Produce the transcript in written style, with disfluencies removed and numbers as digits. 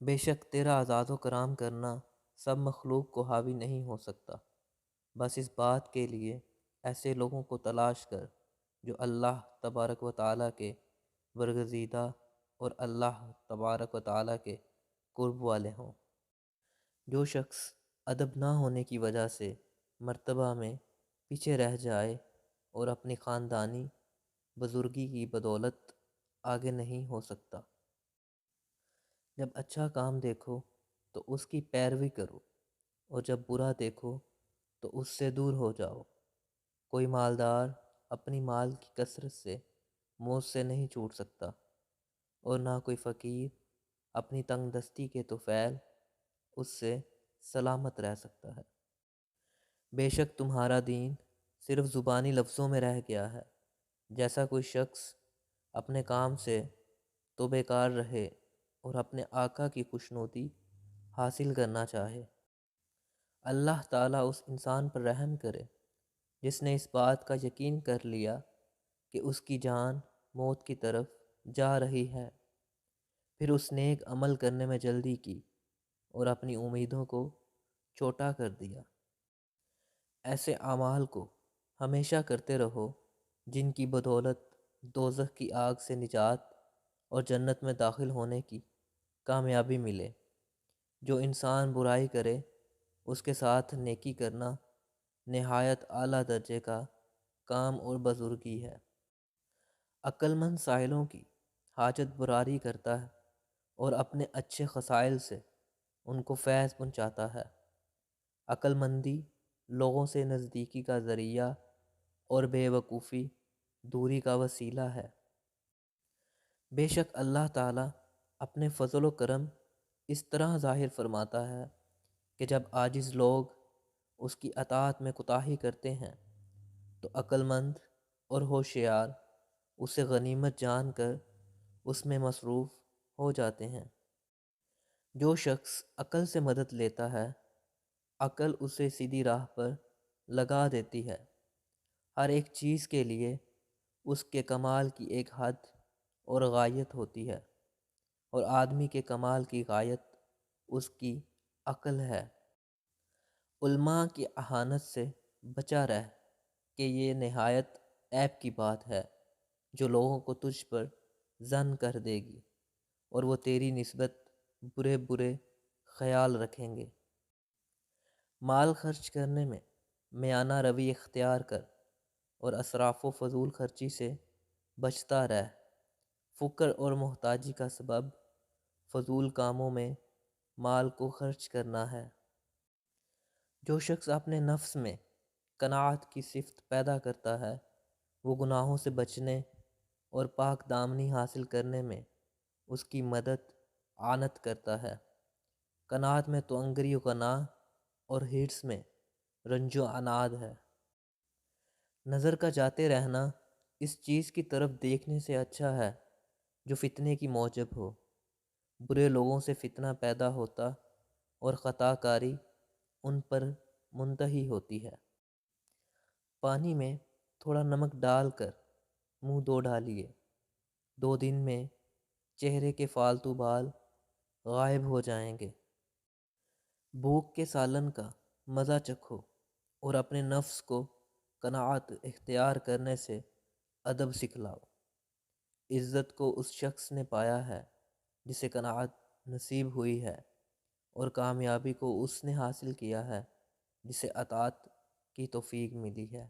بے شک تیرا آزاد و کرام کرنا سب مخلوق کو حاوی نہیں ہو سکتا، بس اس بات کے لیے ایسے لوگوں کو تلاش کر جو اللہ تبارک و تعالیٰ کے برگزیدہ اور اللہ تبارک و تعالیٰ کے قرب والے ہوں۔ جو شخص ادب نہ ہونے کی وجہ سے مرتبہ میں پیچھے رہ جائے اور اپنی خاندانی بزرگی کی بدولت آگے نہیں ہو سکتا، جب اچھا کام دیکھو تو اس کی پیروی کرو اور جب برا دیکھو تو اس سے دور ہو جاؤ۔ کوئی مالدار اپنی مال کی کثرت سے موت سے نہیں چھوٹ سکتا، اور نہ کوئی فقیر اپنی تنگ دستی کے طفیل اس سے سلامت رہ سکتا ہے۔ بے شک تمہارا دین صرف زبانی لفظوں میں رہ گیا ہے۔ جیسا کوئی شخص اپنے کام سے تو بیکار رہے اور اپنے آقا کی خوشنودی حاصل کرنا چاہے، اللہ تعالیٰ اس انسان پر رحم کرے جس نے اس بات کا یقین کر لیا کہ اس کی جان موت کی طرف جا رہی ہے، پھر اس نیک عمل کرنے میں جلدی کی اور اپنی امیدوں کو چھوٹا کر دیا۔ ایسے اعمال کو ہمیشہ کرتے رہو جن کی بدولت دوزخ کی آگ سے نجات اور جنت میں داخل ہونے کی کامیابی ملے۔ جو انسان برائی کرے اس کے ساتھ نیکی کرنا نہایت اعلیٰ درجے کا کام اور بزرگی ہے۔ عقل مند سائلوں کی حاجت براری کرتا ہے اور اپنے اچھے خصائل سے ان کو فیض پہنچاتا ہے۔ عقل مندی لوگوں سے نزدیکی کا ذریعہ اور بے وقوفی دوری کا وسیلہ ہے۔ بے شک اللہ تعالیٰ اپنے فضل و کرم اس طرح ظاہر فرماتا ہے کہ جب عاجز لوگ اس کی اطاعت میں کوتاہی کرتے ہیں تو عقل مند اور ہوشیار اسے غنیمت جان کر اس میں مصروف ہو جاتے ہیں۔ جو شخص عقل سے مدد لیتا ہے عقل اسے سیدھی راہ پر لگا دیتی ہے۔ ہر ایک چیز کے لیے اس کے کمال کی ایک حد اور غایت ہوتی ہے، اور آدمی کے کمال کی غایت اس کی عقل ہے۔ علماء کی اہانت سے بچا رہ کہ یہ نہایت عیب کی بات ہے جو لوگوں کو تجھ پر ظن کر دے گی اور وہ تیری نسبت برے برے خیال رکھیں گے۔ مال خرچ کرنے میں میانہ روی اختیار کر اور اسراف و فضول خرچی سے بچتا رہ۔ فقر اور محتاجی کا سبب فضول کاموں میں مال کو خرچ کرنا ہے۔ جو شخص اپنے نفس میں قناعت کی صفت پیدا کرتا ہے وہ گناہوں سے بچنے اور پاک دامنی حاصل کرنے میں اس کی مدد اعانت کرتا ہے۔ قناعت میں تو انگری و غنا اور حرص میں رنج و عناد ہے۔ نظر کا جاتے رہنا اس چیز کی طرف دیکھنے سے اچھا ہے جو فتنے کی موجب ہو۔ برے لوگوں سے فتنہ پیدا ہوتا اور خطا کاری ان پر منتہی ہوتی ہے۔ پانی میں تھوڑا نمک ڈال کر منہ دھو ڈالیے، 2 دن میں چہرے کے فالتو بال غائب ہو جائیں گے۔ بھوک کے سالن کا مزہ چکھو اور اپنے نفس کو قناعت اختیار کرنے سے ادب سکھلاؤ۔ عزت کو اس شخص نے پایا ہے جسے قناعت نصیب ہوئی ہے، اور کامیابی کو اس نے حاصل کیا ہے جسے اطاعت کی توفیق ملی ہے۔